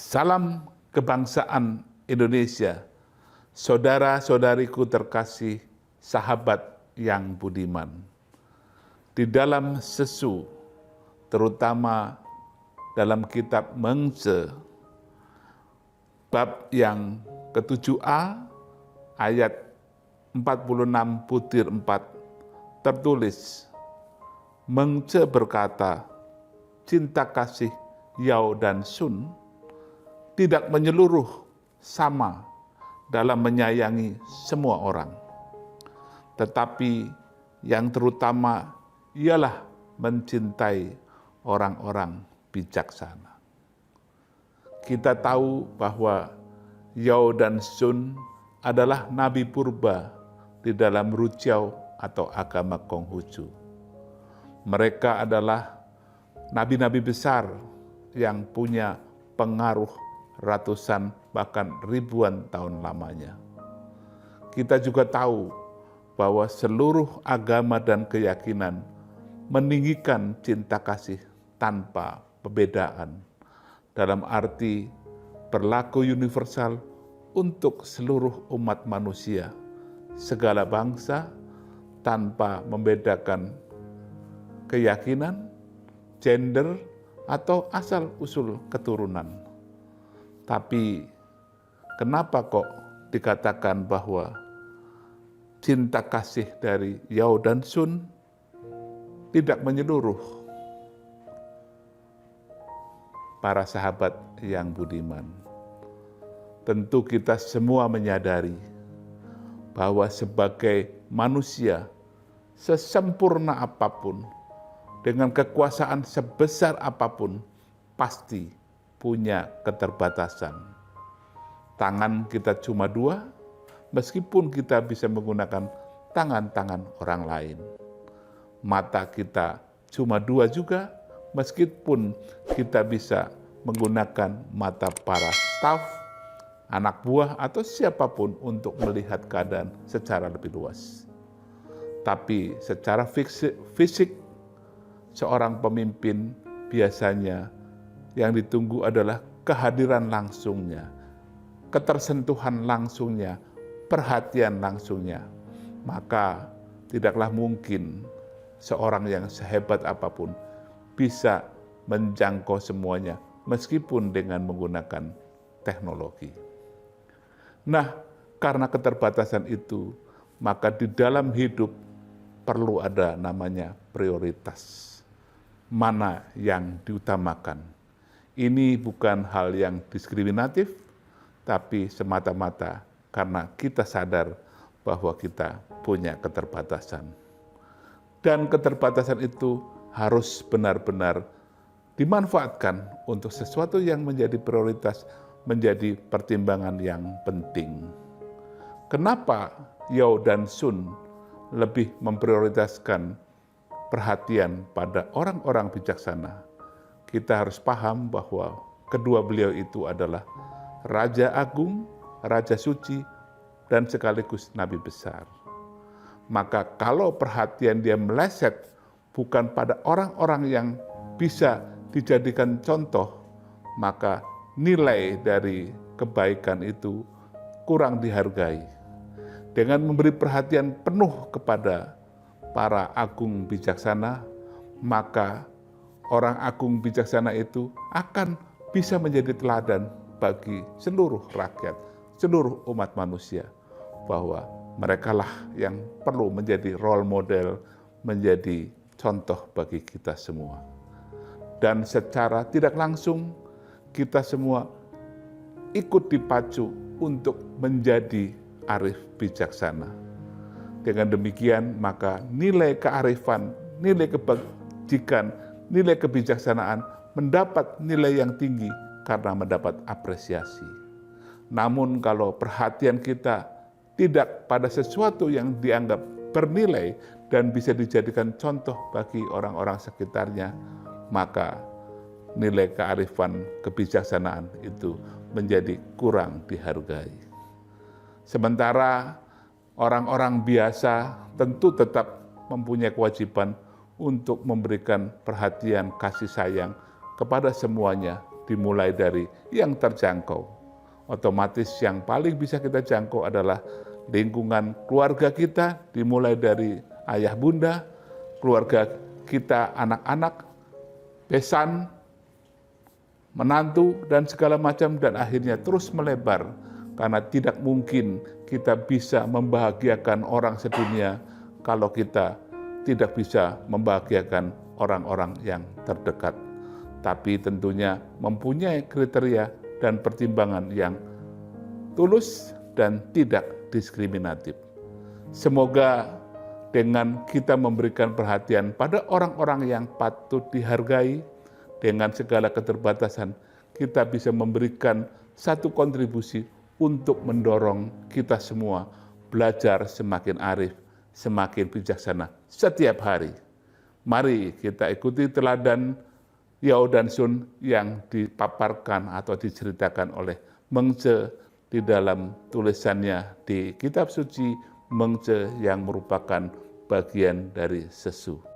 Salam kebangsaan Indonesia, saudara-saudariku terkasih, sahabat yang budiman. Di dalam sesu, terutama dalam kitab Mengse, bab yang ke-7a, ayat 46-4, tertulis, Mengse berkata, cinta kasih Yao dan Sun tidak menyeluruh sama dalam menyayangi semua orang. Tetapi yang terutama ialah mencintai orang-orang bijaksana. Kita tahu bahwa Yao dan Sun adalah nabi purba di dalam Rujiao atau agama Konghucu. Mereka adalah nabi-nabi besar yang punya pengaruh ratusan bahkan ribuan tahun lamanya. Kita juga tahu bahwa seluruh agama dan keyakinan meninggikan cinta kasih tanpa perbedaan, dalam arti berlaku universal untuk seluruh umat manusia, segala bangsa, tanpa membedakan keyakinan, gender, atau asal-usul keturunan. Tapi kenapa kok dikatakan bahwa cinta kasih dari Yao dan Sun tidak menyeluruh? Para sahabat yang budiman, tentu kita semua menyadari bahwa sebagai manusia sesempurna apapun, dengan kekuasaan sebesar apapun, pasti punya keterbatasan. Tangan kita cuma dua, meskipun kita bisa menggunakan tangan-tangan orang lain. Mata kita cuma dua juga, meskipun kita bisa menggunakan mata para staf, anak buah, atau siapapun untuk melihat keadaan secara lebih luas. Tapi secara fisik, seorang pemimpin biasanya yang ditunggu adalah kehadiran langsungnya, ketersentuhan langsungnya, perhatian langsungnya. Maka tidaklah mungkin seorang yang sehebat apapun bisa menjangkau semuanya, meskipun dengan menggunakan teknologi. Nah, karena keterbatasan itu, maka di dalam hidup perlu ada namanya prioritas. Mana yang diutamakan? Ini bukan hal yang diskriminatif, tapi semata-mata karena kita sadar bahwa kita punya keterbatasan. Dan keterbatasan itu harus benar-benar dimanfaatkan untuk sesuatu yang menjadi prioritas, menjadi pertimbangan yang penting. Kenapa Yao dan Sun lebih memprioritaskan perhatian pada orang-orang bijaksana? Kita harus paham bahwa kedua beliau itu adalah Raja Agung, Raja Suci, dan sekaligus Nabi besar. Maka kalau perhatian dia meleset bukan pada orang-orang yang bisa dijadikan contoh, maka nilai dari kebaikan itu kurang dihargai. Dengan memberi perhatian penuh kepada para agung bijaksana, maka orang agung bijaksana itu akan bisa menjadi teladan bagi seluruh rakyat, seluruh umat manusia, bahwa merekalah yang perlu menjadi role model, menjadi contoh bagi kita semua. Dan secara tidak langsung, kita semua ikut dipacu untuk menjadi arif bijaksana. Dengan demikian, maka nilai kearifan, nilai kebajikan, nilai kebijaksanaan mendapat nilai yang tinggi karena mendapat apresiasi. Namun kalau perhatian kita tidak pada sesuatu yang dianggap bernilai dan bisa dijadikan contoh bagi orang-orang sekitarnya, maka nilai kearifan kebijaksanaan itu menjadi kurang dihargai. Sementara orang-orang biasa tentu tetap mempunyai kewajiban untuk memberikan perhatian kasih sayang kepada semuanya dimulai dari yang terjangkau. Otomatis yang paling bisa kita jangkau adalah lingkungan keluarga kita, dimulai dari ayah bunda, keluarga kita anak-anak, besan, menantu, dan segala macam, dan akhirnya terus melebar. Karena tidak mungkin kita bisa membahagiakan orang sedunia kalau kita tidak bisa membahagiakan orang-orang yang terdekat. Tapi tentunya mempunyai kriteria dan pertimbangan yang tulus dan tidak diskriminatif. Semoga dengan kita memberikan perhatian pada orang-orang yang patut dihargai, dengan segala keterbatasan, kita bisa memberikan satu kontribusi untuk mendorong kita semua belajar semakin arif, semakin bijaksana setiap hari. Mari kita ikuti teladan Yao dan Sun yang dipaparkan atau diceritakan oleh Mengce di dalam tulisannya di kitab suci Mengce yang merupakan bagian dari Sesu.